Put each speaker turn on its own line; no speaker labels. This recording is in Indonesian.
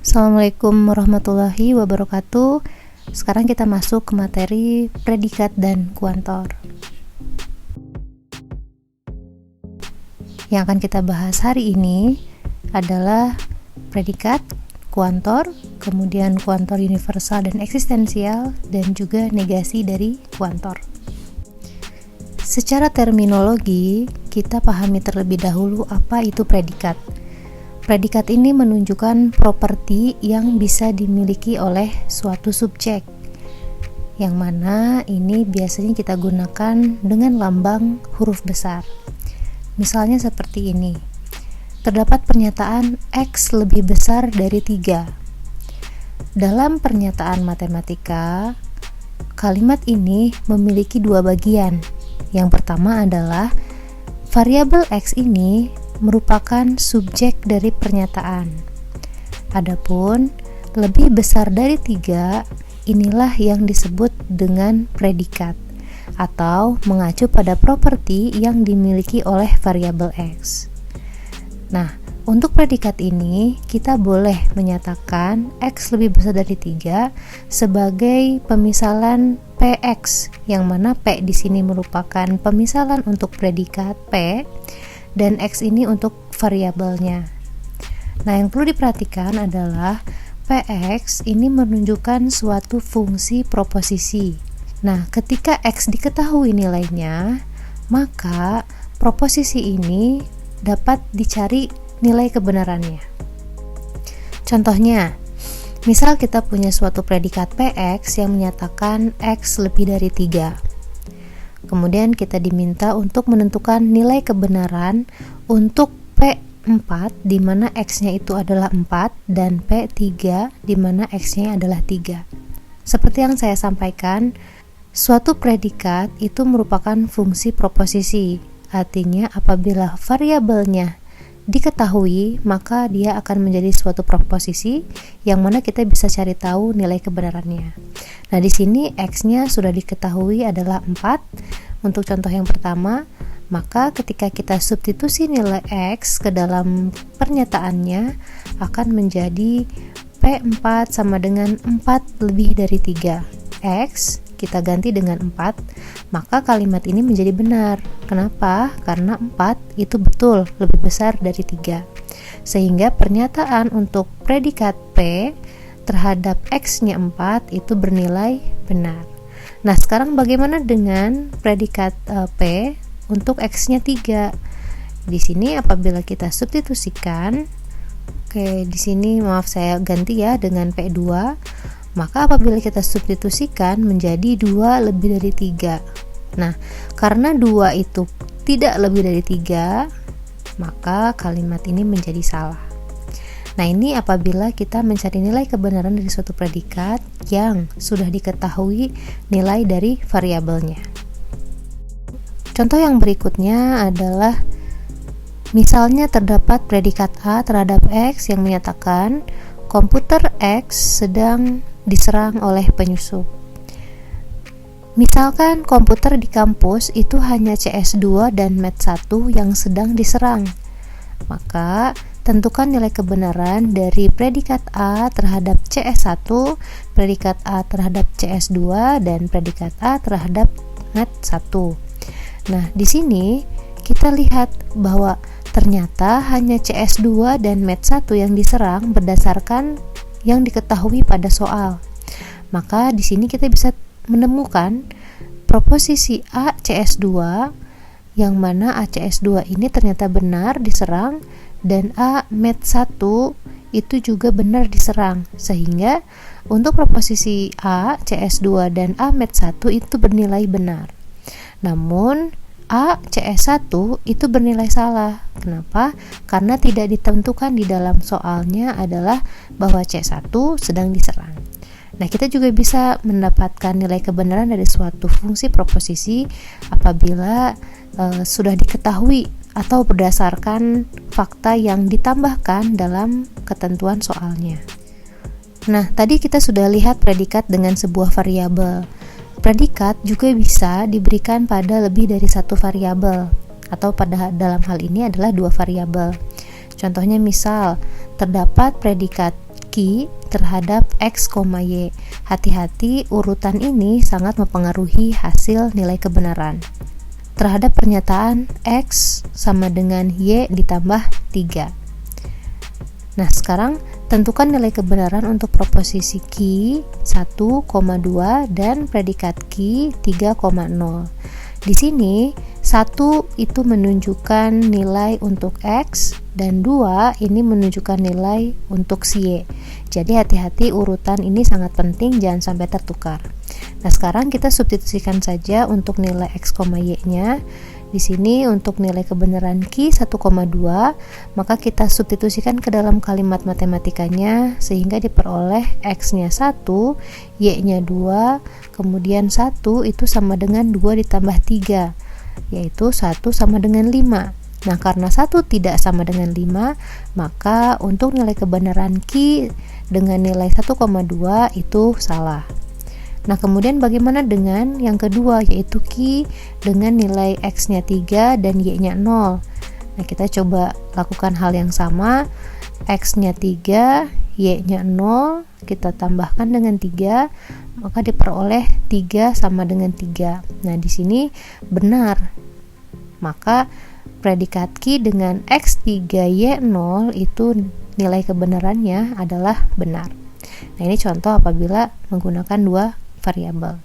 Assalamualaikum warahmatullahi wabarakatuh. Sekarang kita masuk ke materi predikat dan kuantor. Yang akan kita bahas hari ini adalah predikat, kuantor, kemudian kuantor universal dan eksistensial, dan juga negasi dari kuantor. Secara terminologi, kita pahami terlebih dahulu apa itu predikat. Predikat ini menunjukkan properti yang bisa dimiliki oleh suatu subjek, yang mana ini biasanya kita gunakan dengan lambang huruf besar. Misalnya seperti ini. Terdapat pernyataan X lebih besar dari 3. Dalam pernyataan matematika, kalimat ini memiliki dua bagian. Yang pertama adalah variabel X ini merupakan subjek dari pernyataan. Adapun lebih besar dari 3, inilah yang disebut dengan predikat atau mengacu pada properti yang dimiliki oleh variabel X. Nah, untuk predikat ini kita boleh menyatakan X lebih besar dari 3 sebagai pemisalan PX, yang mana P di sini merupakan pemisalan untuk predikat P dan X ini untuk variabelnya. Nah, yang perlu diperhatikan adalah PX ini menunjukkan suatu fungsi proposisi. Nah, ketika X diketahui nilainya, maka proposisi ini dapat dicari nilai kebenarannya. Contohnya, misal kita punya suatu predikat PX yang menyatakan X lebih dari 3. Kemudian kita diminta untuk menentukan nilai kebenaran untuk P4 di mana X-nya itu adalah 4 dan P3 di mana X-nya adalah 3. Seperti yang saya sampaikan, suatu predikat itu merupakan fungsi proposisi. Artinya apabila variabelnya diketahui, maka dia akan menjadi suatu proposisi yang mana kita bisa cari tahu nilai kebenarannya. Nah, di sini X-nya sudah diketahui adalah 4 untuk contoh yang pertama, maka ketika kita substitusi nilai X ke dalam pernyataannya akan menjadi P4 sama dengan 4 lebih dari 3. X kita ganti dengan 4, maka kalimat ini menjadi benar. Kenapa? Karena 4 itu betul lebih besar dari 3. Sehingga pernyataan untuk predikat P terhadap X-nya 4 itu bernilai benar. Nah, sekarang bagaimana dengan predikat P untuk X-nya 3? Di sini apabila kita substitusikan, di sini maaf saya ganti ya dengan P2, maka apabila kita substitusikan menjadi 2 lebih dari 3. Nah, karena 2 itu tidak lebih dari 3, maka kalimat ini menjadi salah. Nah, ini apabila kita mencari nilai kebenaran dari suatu predikat yang sudah diketahui nilai dari variabelnya. Contoh yang berikutnya adalah misalnya terdapat predikat A terhadap X yang menyatakan komputer X sedang diserang oleh penyusup. Misalkan komputer di kampus itu hanya CS2 dan Mat1 yang sedang diserang. Maka tentukan nilai kebenaran dari predikat A terhadap CS1, predikat A terhadap CS2, dan predikat A terhadap Mat1. Nah, di sini kita lihat bahwa ternyata hanya CS2 dan Mat1 yang diserang berdasarkan yang diketahui pada soal. Maka di sini kita bisa menemukan proposisi A CS2 yang mana A CS2 ini ternyata benar diserang dan A Mat1 itu juga benar diserang, sehingga untuk proposisi A CS2 dan A Mat1 itu bernilai benar. Namun A CS1 itu bernilai salah. Kenapa? Karena tidak ditentukan di dalam soalnya adalah bahwa C1 sedang diserang. Nah, kita juga bisa mendapatkan nilai kebenaran dari suatu fungsi proposisi apabila sudah diketahui atau berdasarkan fakta yang ditambahkan dalam ketentuan soalnya. Nah, tadi kita sudah lihat predikat dengan sebuah variabel. Predikat juga bisa diberikan pada lebih dari satu variabel, atau pada dalam hal ini adalah 2 variabel. Contohnya misal terdapat predikat Q terhadap X, Y. Hati-hati, urutan ini sangat mempengaruhi hasil nilai kebenaran. Terhadap pernyataan X sama dengan Y ditambah 3. Nah, sekarang tentukan nilai kebenaran untuk proposisi Q 1,2 dan predikat Q 3,0. Di sini 1 itu menunjukkan nilai untuk X dan 2 ini menunjukkan nilai untuk Y. Jadi hati-hati, urutan ini sangat penting, jangan sampai tertukar. Nah, sekarang kita substitusikan saja untuk nilai X, Y-nya. Di sini untuk nilai kebenaran Q 1,2, maka kita substitusikan ke dalam kalimat matematikanya sehingga diperoleh X-nya 1, Y-nya 2, kemudian 1 itu sama dengan 2 ditambah 3, yaitu 1 sama dengan 5. Nah, karena 1 tidak sama dengan 5, maka untuk nilai kebenaran Q dengan nilai 1,2 itu salah. Nah, kemudian bagaimana dengan yang kedua, yaitu Q dengan nilai X-nya 3 dan Y-nya 0. Nah, kita coba lakukan hal yang sama. X-nya 3, Y-nya 0, kita tambahkan dengan 3, maka diperoleh 3 sama dengan 3. Nah, di sini benar. Maka predikat Q dengan X3Y0 itu nilai kebenarannya adalah benar. Nah, ini contoh apabila menggunakan dua variabel.